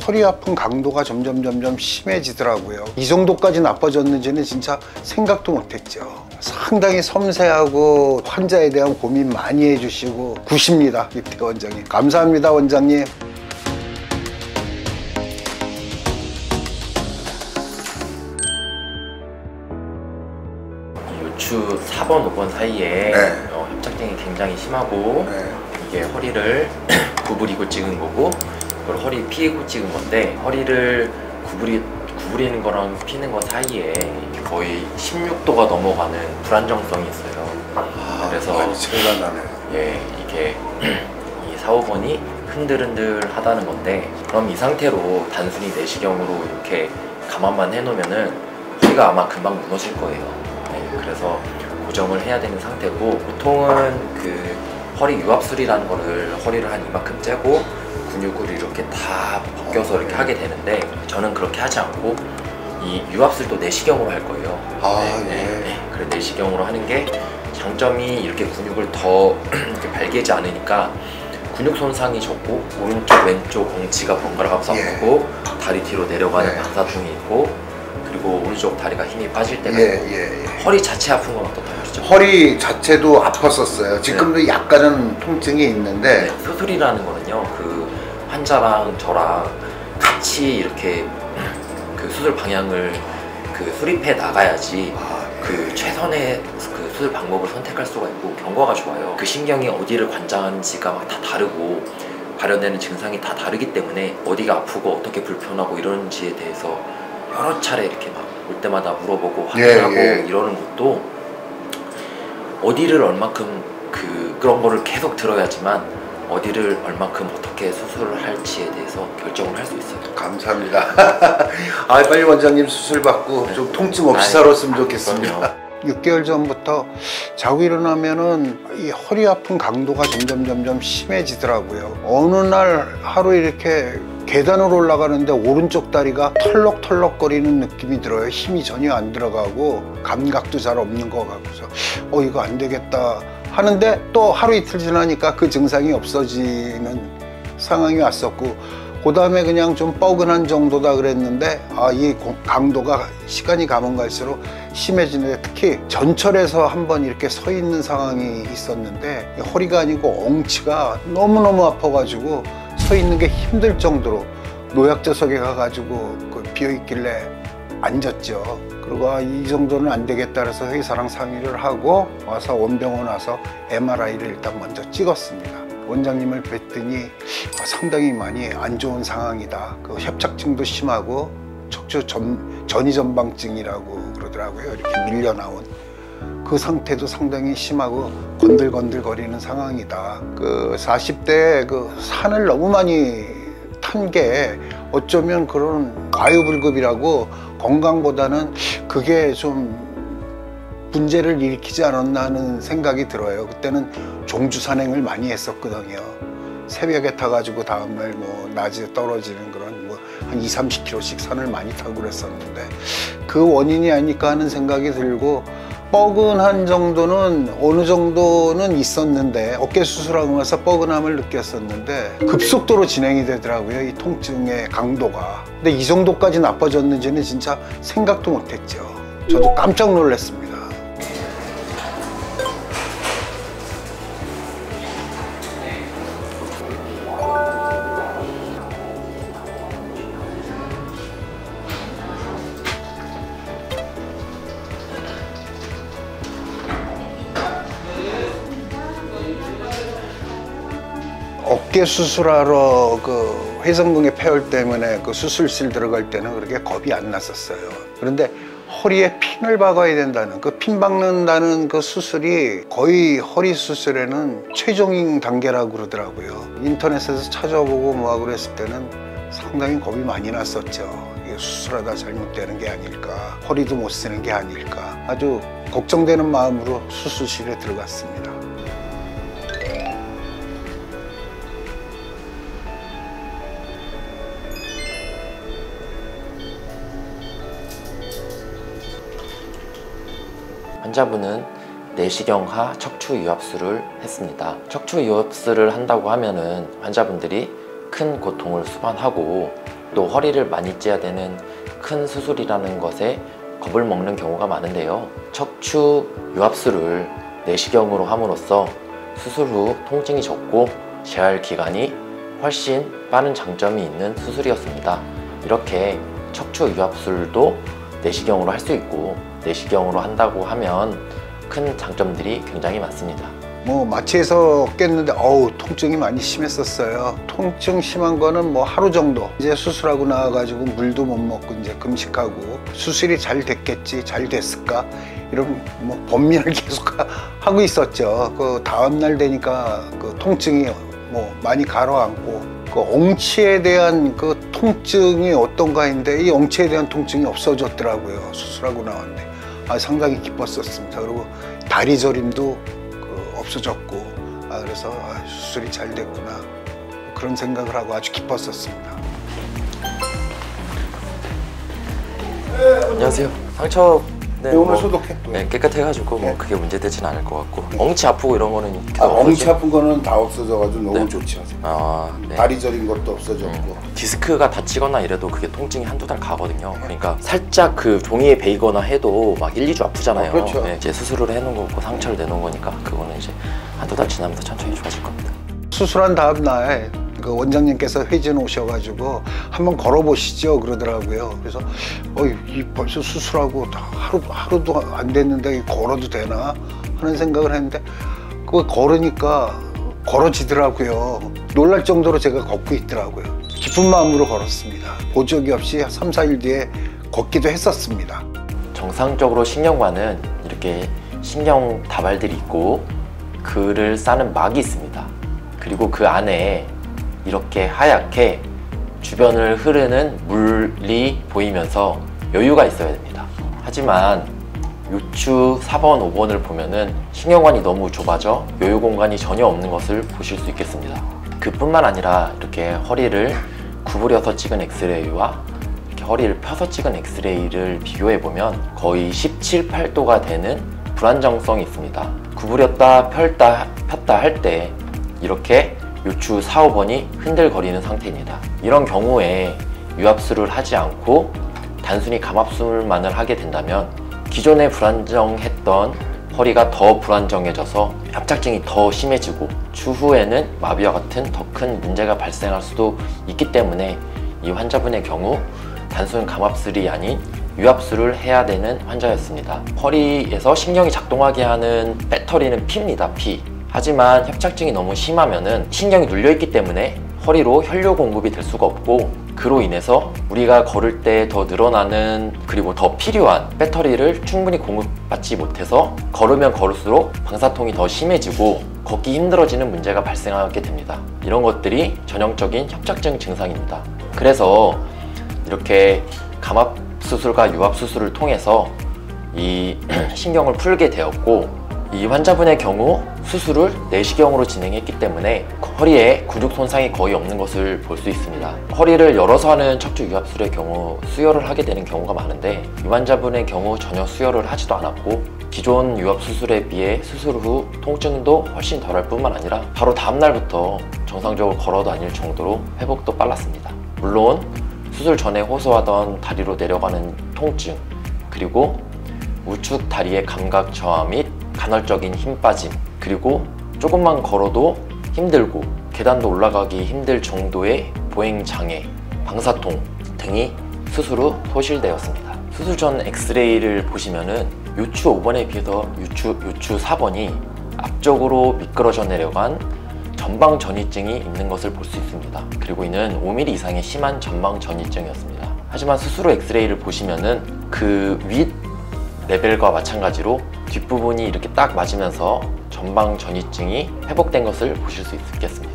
허리 아픈 강도가 점점 심해지더라고요. 이 정도까지 나빠졌는지는 진짜 생각도 못했죠. 상당히 섬세하고 환자에 대한 고민 많이 해주시고 구십니다, 이태 원장님. 감사합니다, 원장님. 요추 4번, 5번 사이에 협착증이 굉장히 심하고 이게 허리를 구부리고 찍은 거고 이걸 허리 피고 찍은 건데, 허리를 구부리는 거랑 피는 거 사이에 거의 16도가 넘어가는 불안정성이 있어요. 그래서 차이가 나네. 예, 이게 이 4, 5번이 흔들흔들 하다는 건데, 그럼 이 상태로 단순히 내시경으로 이렇게 감안만 해놓으면은 허리가 아마 금방 무너질 거예요. 그래서 고정을 해야 되는 상태고, 보통은 그 허리 유압술이라는 거를 허리를 한 이만큼 째고 근육을 이렇게 다 벗겨서 이렇게 하게 되는데, 저는 그렇게 하지 않고 이 유압술도 내시경으로 할 거예요. 그래, 내시경으로 하는 게 장점이 이렇게 근육을 더 이렇게 발기하지 않으니까 근육 손상이 적고, 오른쪽 왼쪽 엉치가 번갈아 가면서 아프고 다리 뒤로 내려가는 방사통이 있고, 그리고 오른쪽 다리가 힘이 빠질 때가 있고. 허리 자체 아픈 건 어떻다고 그러죠? 허리 자체도 아팠었어요. 지금도 약간은 통증이 있는데 수술이라는 거는요, 그 환자랑 저랑 같이 이렇게 그 수술 방향을 그 수립해 나가야지 그 최선의 그 수술 방법을 선택할 수가 있고 경과가 좋아요. 그 신경이 어디를 관장하는지가 막 다 다르고 발현되는 증상이 다 다르기 때문에 어디가 아프고 어떻게 불편하고 이런지에 대해서 여러 차례 이렇게 막 올 때마다 물어보고 확인하고 이러는 것도, 어디를 얼만큼 그런 거를 계속 들어야지만 어디를 얼만큼 어떻게 수술을 할지에 대해서 결정을 할 수 있어요. 감사합니다. 빨리 원장님 수술 받고 좀 통증 없이 살았으면 좋겠습니다. 6개월 전부터 자고 일어나면은 이 허리 아픈 강도가 점점 심해지더라고요. 어느 날 하루 이렇게 계단으로 올라가는데 오른쪽 다리가 털럭털럭거리는 느낌이 들어요. 힘이 전혀 안 들어가고 감각도 잘 없는 것 같고서 이거 안 되겠다 하는데, 또 하루 이틀 지나니까 그 증상이 없어지는 상황이 왔었고, 그 다음에 그냥 좀 뻐근한 정도다 그랬는데, 이 강도가 시간이 가면 갈수록 심해지는데, 특히 전철에서 한번 이렇게 서 있는 상황이 있었는데 허리가 아니고 엉치가 너무너무 아파가지고 서 있는 게 힘들 정도로 노약자석에 가가지고 비어있길래 앉았죠. 그리고 이 정도는 안 되겠다 그래서 회사랑 상의를 하고 와서 원병원 와서 MRI를 일단 먼저 찍었습니다. 원장님을 뵀더니 상당히 많이 안 좋은 상황이다. 그 협착증도 심하고 척추 전이전방증이라고 그러더라고요. 이렇게 밀려 나온 그 상태도 상당히 심하고 건들건들거리는 상황이다. 그 40대에 그 산을 너무 많이 탄 게 어쩌면 그런 과유불급이라고, 건강보다는 그게 좀 문제를 일으키지 않았나 하는 생각이 들어요. 그때는 종주 산행을 많이 했었거든요. 새벽에 타가지고 다음날 낮에 떨어지는 그런 한 20-30km씩 산을 많이 타고 그랬었는데, 그 원인이 아닐까 하는 생각이 들고, 뻐근한 정도는 어느 정도는 있었는데, 어깨 수술하고 나서 뻐근함을 느꼈었는데 급속도로 진행이 되더라고요, 이 통증의 강도가. 근데 이 정도까지 나빠졌는지는 진짜 생각도 못했죠. 저도 깜짝 놀랐습니다. 어깨 수술하러 그 회전근개 폐혈 때문에 그 수술실 들어갈 때는 그렇게 겁이 안 났었어요. 그런데 허리에 핀을 박아야 된다는, 그 핀 박는다는 그 수술이 거의 허리 수술에는 최종 단계라고 그러더라고요. 인터넷에서 찾아보고 뭐하고 그랬을 때는 상당히 겁이 많이 났었죠. 이게 수술하다 잘못되는 게 아닐까, 허리도 못 쓰는 게 아닐까, 아주 걱정되는 마음으로 수술실에 들어갔습니다. 환자분은 내시경하 척추유압술을 했습니다. 척추유압술을 한다고 하면은 환자분들이 큰 고통을 수반하고 또 허리를 많이 째야 되는 큰 수술이라는 것에 겁을 먹는 경우가 많은데요. 척추 유압술을 내시경으로 함으로써 수술 후 통증이 적고 재활 기간이 훨씬 빠른 장점이 있는 수술이었습니다. 이렇게 척추 유압술도 내시경으로 할 수 있고 내시경으로 한다고 하면 큰 장점들이 굉장히 많습니다. 뭐 마취해서 깼는데 통증이 많이 심했었어요. 통증 심한 거는 뭐 하루 정도. 이제 수술하고 나와가지고 물도 못 먹고 이제 금식하고 수술이 잘 됐겠지, 잘 됐을까 이런 뭐 번민을 계속 하고 있었죠. 그 다음 날 되니까 그 통증이 뭐 많이 가라앉고 그 엉치에 대한 그 통증이 어떤가 했는데 이 엉치에 대한 통증이 없어졌더라고요. 수술하고 나왔는데 상당히 기뻤었습니다. 그리고 다리 저림도 없어졌고 그래서 수술이 잘 됐구나 그런 생각을 하고 아주 기뻤었습니다. 안녕하세요. 상처는 오늘 소독해. 네, 깨끗해가지고 뭐 크게 문제되지는 않을 것 같고 엉치 아프고 이런 거는 엉치 아픈 거는 다 없어져가지고 너무 네. 좋죠. 네. 다리 저린 것도 없어졌고 디스크가 다치거나 이래도 그게 통증이 한두 달 가거든요. 그러니까 살짝 그 종이에 베이거나 해도 막 1, 2주 아프잖아요. 그렇죠. 네, 이제 수술을 해놓은 거고 상처를 내놓은 거니까 그거는 이제 한두 달 지나면서 천천히 좋아질 겁니다. 수술한 다음 날 그 원장님께서 회진 오셔가지고 한번 걸어보시죠 그러더라고요. 그래서 이 벌써 수술하고 하루도 안 됐는데 걸어도 되나 하는 생각을 했는데 그거 걸으니까 걸어지더라고요. 놀랄 정도로 제가 걷고 있더라고요. 기쁜 마음으로 걸었습니다. 보조기 없이 3, 4일 뒤에 걷기도 했었습니다. 정상적으로 신경관은 이렇게 신경 다발들이 있고 그를 싸는 막이 있습니다. 그리고 그 안에 이렇게 하얗게 주변을 흐르는 물이 보이면서 여유가 있어야 됩니다. 하지만 요추 4번, 5번을 보면은 신경관이 너무 좁아져 여유 공간이 전혀 없는 것을 보실 수 있겠습니다. 그뿐만 아니라 이렇게 허리를 구부려서 찍은 엑스레이와 이렇게 허리를 펴서 찍은 엑스레이를 비교해 보면 거의 17, 8도가 되는 불안정성이 있습니다. 구부렸다 폈다 할 때 이렇게 요추 4, 5번이 흔들거리는 상태입니다. 이런 경우에 유압술을 하지 않고 단순히 감압술만을 하게 된다면 기존에 불안정했던 허리가 더 불안정해져서 협착증이 더 심해지고 추후에는 마비와 같은 더 큰 문제가 발생할 수도 있기 때문에 이 환자분의 경우 단순 감압술이 아닌 유압술을 해야 되는 환자였습니다. 허리에서 신경이 작동하게 하는 배터리는 피입니다. 피. 하지만 협착증이 너무 심하면은 신경이 눌려있기 때문에 허리로 혈류 공급이 될 수가 없고 그로 인해서 우리가 걸을 때 더 늘어나는 그리고 더 필요한 배터리를 충분히 공급받지 못해서 걸으면 걸을수록 방사통이 더 심해지고 걷기 힘들어지는 문제가 발생하게 됩니다. 이런 것들이 전형적인 협착증 증상입니다. 그래서 이렇게 감압수술과 유압수술을 통해서 이 신경을 풀게 되었고 이 환자분의 경우 수술을 내시경으로 진행했기 때문에 허리에 근육 손상이 거의 없는 것을 볼 수 있습니다. 허리를 열어서 하는 척추 유압술의 경우 수혈을 하게 되는 경우가 많은데 이 환자분의 경우 전혀 수혈을 하지도 않았고 기존 유압수술에 비해 수술 후 통증도 훨씬 덜할 뿐만 아니라 바로 다음 날부터 정상적으로 걸어 다닐 정도로 회복도 빨랐습니다. 물론 수술 전에 호소하던 다리로 내려가는 통증 그리고 우측 다리의 감각 저하 및 간헐적인 힘 빠짐 그리고 조금만 걸어도 힘들고 계단도 올라가기 힘들 정도의 보행장애, 방사통 등이 수술 후 소실되었습니다. 수술 전 엑스레이를 보시면은 요추 5번에 비해서 요추 4번이 앞쪽으로 미끄러져 내려간 전방 전이증이 있는 것을 볼 수 있습니다. 그리고 이는 5mm 이상의 심한 전방 전이증이었습니다. 하지만 수술 후 엑스레이를 보시면은 그 윗 레벨과 마찬가지로 뒷부분이 이렇게 딱 맞으면서 전방 전이증이 회복된 것을 보실 수 있겠습니다.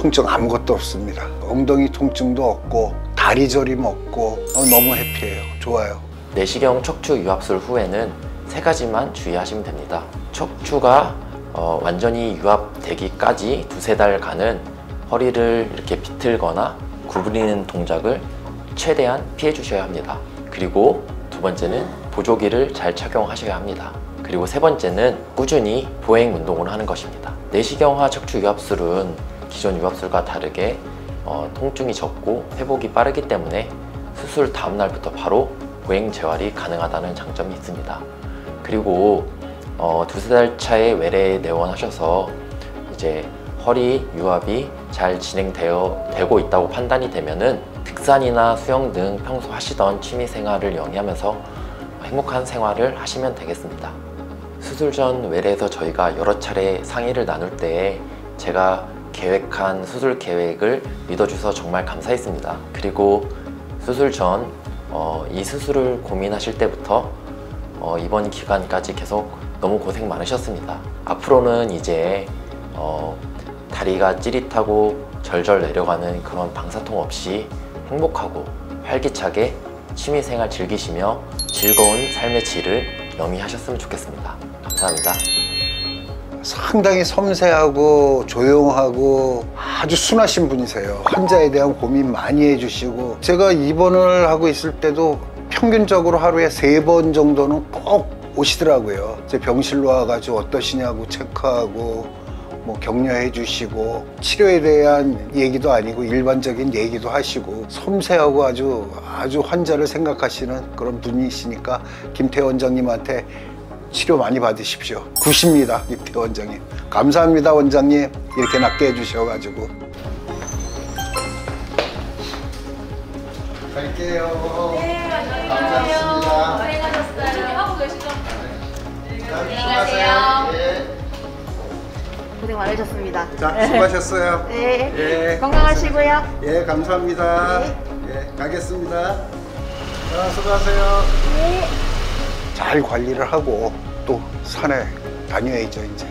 통증 아무것도 없습니다. 엉덩이 통증도 없고 다리 저림 없고 너무 해피해요. 좋아요. 내시경 척추 유압술 후에는 세 가지만 주의하시면 됩니다. 척추가 완전히 유압되기까지 두세 달간은 허리를 이렇게 비틀거나 구부리는 동작을 최대한 피해 주셔야 합니다. 그리고 두 번째는 보조기를 잘 착용하셔야 합니다. 그리고 세 번째는 꾸준히 보행 운동을 하는 것입니다. 내시경화 척추 유압술은 기존 유압술과 다르게 통증이 적고 회복이 빠르기 때문에 수술 다음 날부터 바로 보행 재활이 가능하다는 장점이 있습니다. 그리고 두세 달 차에 외래에 내원하셔서 이제 허리 유압이 잘 진행되고 있다고 판단이 되면은 등산이나 수영 등 평소 하시던 취미 생활을 영위하면서 행복한 생활을 하시면 되겠습니다. 수술 전 외래에서 저희가 여러 차례 상의를 나눌 때 제가 계획한 수술 계획을 믿어주셔서 정말 감사했습니다. 그리고 수술 전 이 수술을 고민하실 때부터 이번 기간까지 계속 너무 고생 많으셨습니다. 앞으로는 이제 다리가 찌릿하고 절절 내려가는 그런 방사통 없이 행복하고 활기차게 취미생활 즐기시며 즐거운 삶의 질을 영위하셨으면 좋겠습니다. 감사합니다. 상당히 섬세하고 조용하고 아주 순하신 분이세요. 환자에 대한 고민 많이 해주시고, 제가 입원을 하고 있을 때도 평균적으로 하루에 3번 정도는 꼭 오시더라고요. 제 병실로 와가지고 어떠시냐고 체크하고 뭐 격려해 주시고, 치료에 대한 얘기도 아니고 일반적인 얘기도 하시고, 섬세하고 아주 환자를 생각하시는 그런 분이시니까 김태호 원장님한테 치료 많이 받으십시오. 굿입니다, 김태호 원장님. 감사합니다, 원장님. 이렇게 낫게 해주셔가지고. 갈게요. 네, 감사합니다. 고생하셨어요. 저기 하고 계시죠? 안녕하세요. 고생 많으셨습니다. 자, 수고하셨어요. 네. 예. 건강하시고요. 예, 감사합니다. 네. 예, 가겠습니다. 자, 수고하세요. 네. 잘 관리를 하고 또 산에 다녀야죠, 이제.